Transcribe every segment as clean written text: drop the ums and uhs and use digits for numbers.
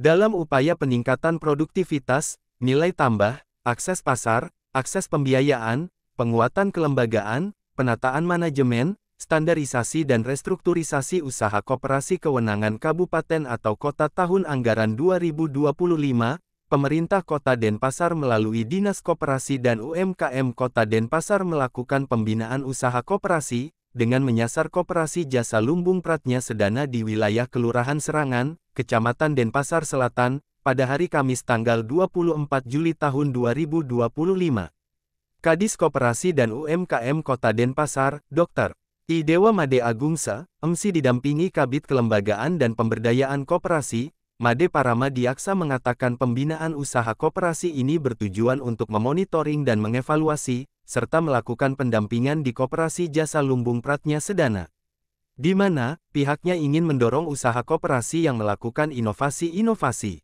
Dalam upaya peningkatan produktivitas, nilai tambah, akses pasar, akses pembiayaan, penguatan kelembagaan, penataan manajemen, standarisasi dan restrukturisasi usaha koperasi kewenangan kabupaten atau kota tahun anggaran 2025, pemerintah Kota Denpasar melalui Dinas Koperasi dan UMKM Kota Denpasar melakukan pembinaan usaha koperasi, dengan menyasar koperasi jasa lumbung pratnya sedana di wilayah Kelurahan Serangan, Kecamatan Denpasar Selatan, pada hari Kamis tanggal 24 Juli tahun 2025. Kadis Koperasi dan UMKM Kota Denpasar, Dr. I. Dewa Made Agungsa, MC didampingi Kabid Kelembagaan dan Pemberdayaan Koperasi, Made Parama Diaksa mengatakan pembinaan usaha koperasi ini bertujuan untuk memonitoring dan mengevaluasi, serta melakukan pendampingan di koperasi jasa lumbung pratnya sedana. Di mana, pihaknya ingin mendorong usaha koperasi yang melakukan inovasi-inovasi.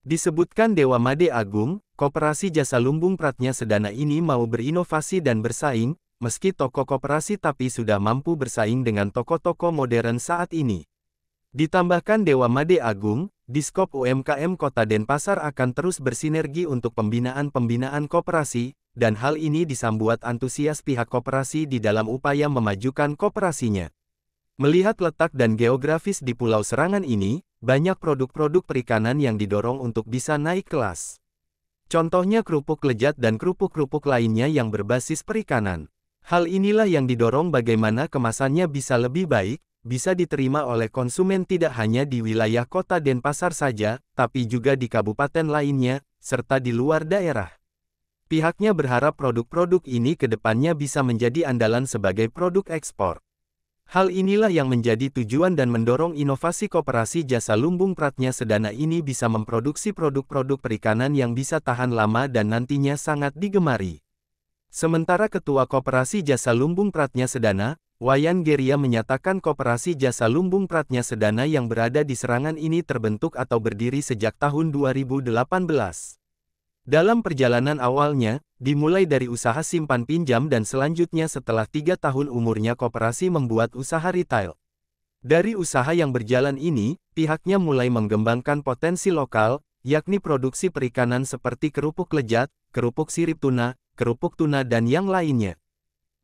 Disebutkan Dewa Made Agung, koperasi jasa lumbung pratnya sedana ini mau berinovasi dan bersaing, meski toko koperasi tapi sudah mampu bersaing dengan toko-toko modern saat ini. Ditambahkan Dewa Made Agung, Diskop UMKM Kota Denpasar akan terus bersinergi untuk pembinaan koperasi, dan hal ini disambut antusias pihak koperasi di dalam upaya memajukan koperasinya. Melihat letak dan geografis di Pulau Serangan ini, banyak produk-produk perikanan yang didorong untuk bisa naik kelas. Contohnya kerupuk lejat dan kerupuk-kerupuk lainnya yang berbasis perikanan. Hal inilah yang didorong bagaimana kemasannya bisa lebih baik, bisa diterima oleh konsumen tidak hanya di wilayah Kota Denpasar saja, tapi juga di kabupaten lainnya, serta di luar daerah. Pihaknya berharap produk-produk ini ke depannya bisa menjadi andalan sebagai produk ekspor. Hal inilah yang menjadi tujuan dan mendorong inovasi koperasi jasa lumbung pratnya sedana ini bisa memproduksi produk-produk perikanan yang bisa tahan lama dan nantinya sangat digemari. Sementara Ketua Koperasi Jasa Lumbung Pratnya Sedana, Wayan Geria menyatakan koperasi jasa lumbung pratnya sedana yang berada di Serangan ini terbentuk atau berdiri sejak tahun 2018. Dalam perjalanan awalnya, dimulai dari usaha simpan pinjam dan selanjutnya setelah 3 tahun umurnya koperasi membuat usaha retail. Dari usaha yang berjalan ini, pihaknya mulai mengembangkan potensi lokal, yakni produksi perikanan seperti kerupuk lejat, kerupuk sirip tuna, kerupuk tuna dan yang lainnya.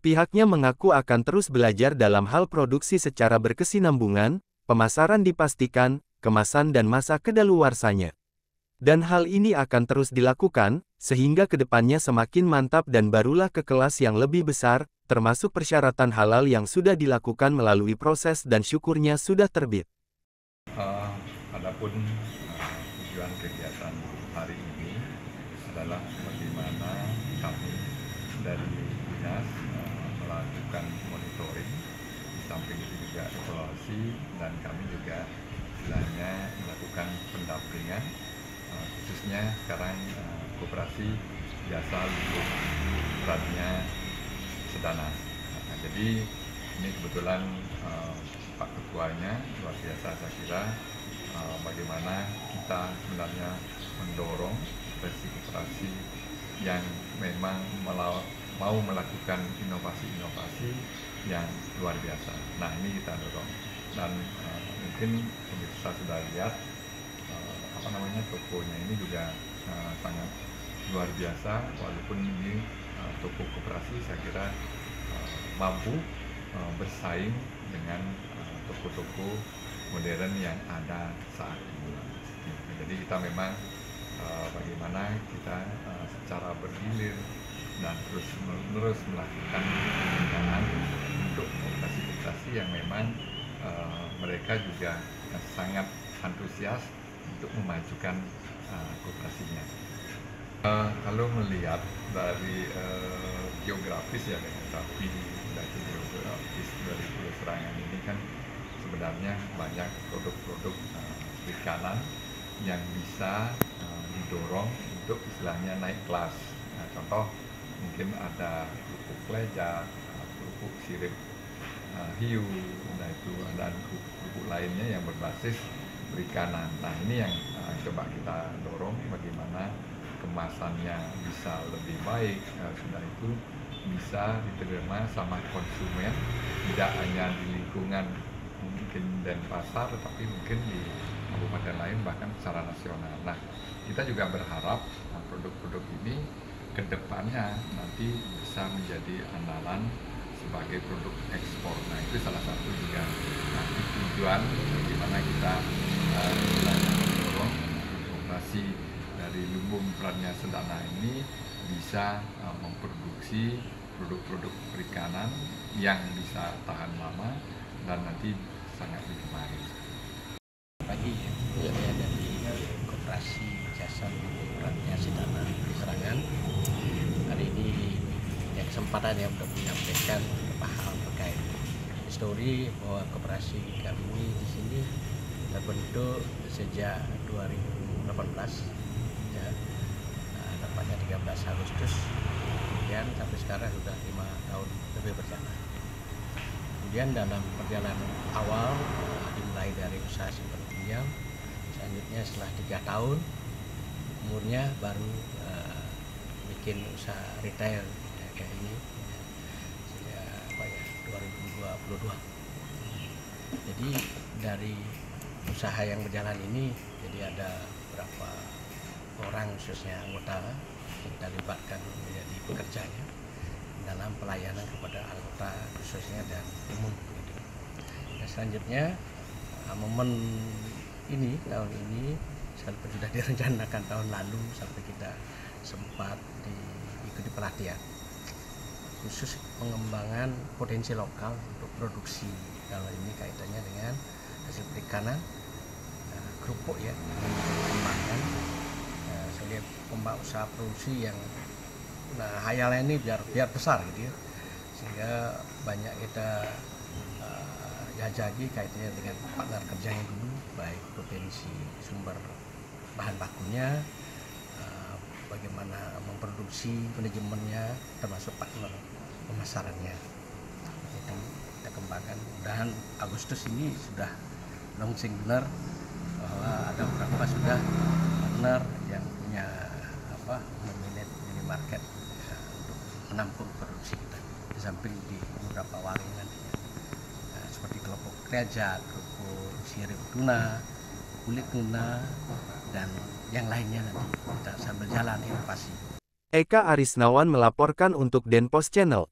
Pihaknya mengaku akan terus belajar dalam hal produksi secara berkesinambungan, pemasaran dipastikan, kemasan dan masa kedaluarsanya. Dan hal ini akan terus dilakukan, sehingga kedepannya semakin mantap dan barulah ke kelas yang lebih besar, termasuk persyaratan halal yang sudah dilakukan melalui proses dan syukurnya sudah terbit. Adapun tujuan kegiatan hari ini adalah bagaimana kami dari dinas melakukan monitoring, di samping itu juga evaluasi, dan kami juga istilahnya melakukan pendampingan, khususnya sekarang koperasi jasa lumbung pratnya sedana. Jadi ini kebetulan Pak Ketuanya luar biasa, saya kira bagaimana kita sebenarnya mendorong koperasi yang memang mau melakukan inovasi-inovasi yang luar biasa. Nah, ini kita dorong, dan mungkin pemirsa sudah lihat tokonya ini juga sangat luar biasa. Walaupun ini toko koperasi, saya kira mampu bersaing dengan toko-toko modern yang ada saat ini. Jadi kita memang bagaimana kita secara bergilir dan terus-menerus melakukan pembinaan untuk koperasi-koperasi yang memang mereka juga sangat antusias untuk memajukan koperasinya. Kalau melihat dari geografis ya, tapi dari geografis dari Pulau Serangan ini kan sebenarnya banyak produk-produk perikanan yang bisa didorong untuk istilahnya naik kelas. Nah, contoh mungkin ada kerupuk lejat, kerupuk sirip hiu, nah itu dan kerupuk lainnya yang berbasis perikanan. Nah, ini yang coba kita dorong bagaimana kemasannya bisa lebih baik, sudah itu bisa diterima sama konsumen, tidak hanya di lingkungan mungkin Denpasar, tapi mungkin di kabupaten lain, bahkan secara nasional. Nah, kita juga berharap produk-produk ini kedepannya nanti bisa menjadi andalan sebagai produk ekspor. Nah, itu salah satu juga nanti tujuan bagaimana kita mendorong koperasi dari Lumbung Pranya Sedana ini bisa memproduksi produk-produk perikanan yang bisa tahan lama dan nanti sangat digemari. Pagi ya, saya dari Koperasi Jasa Lumbung Pranya Sedana di Serangan. Hari ini ya kesempatan ya untuk menyampaikan beberapa hal terkait histori bahwa koperasi kami di sini terbentuk sejak 2018 ya, tepatnya 13 Agustus, kemudian sampai sekarang sudah 5 tahun lebih berjalan. Kemudian dalam perjalanan awal dimulai dari usaha simpan pinjam, selanjutnya setelah 3 tahun umurnya baru bikin usaha retail ya, kayak ini sejak 2022. Jadi dari usaha yang berjalan ini, jadi ada beberapa orang khususnya anggota yang kita libatkan menjadi pekerjanya dalam pelayanan kepada anggota khususnya dan umum. Dan selanjutnya momen ini tahun ini sekalipun sudah direncanakan tahun lalu sampai kita sempat diikuti pelatihan khusus pengembangan potensi lokal untuk produksi. Kalau ini kaitannya dengan hasil perikanan, kerupuk ya, dikembangkan. Saya lihat usaha produksi yang hayalnya ini biar besar gitu ya, sehingga banyak kita jajaki kaitannya dengan partner kerjanya dulu, baik potensi sumber bahan bakunya, bagaimana memproduksi, manajemennya, termasuk partner pemasarannya. Itu kita kembangkan. Dan Agustus ini sudah launching benar, bahwa ada beberapa sudah partner yang punya minimarket ya, untuk menampung produksi kita. Di samping di beberapa warung nantinya, seperti kelompok kreaja, kerupuk sirip tuna, kulit tuna, dan yang lainnya nanti kita sambil jalan inovasi. Eka Arisnawan melaporkan untuk Denpos Channel.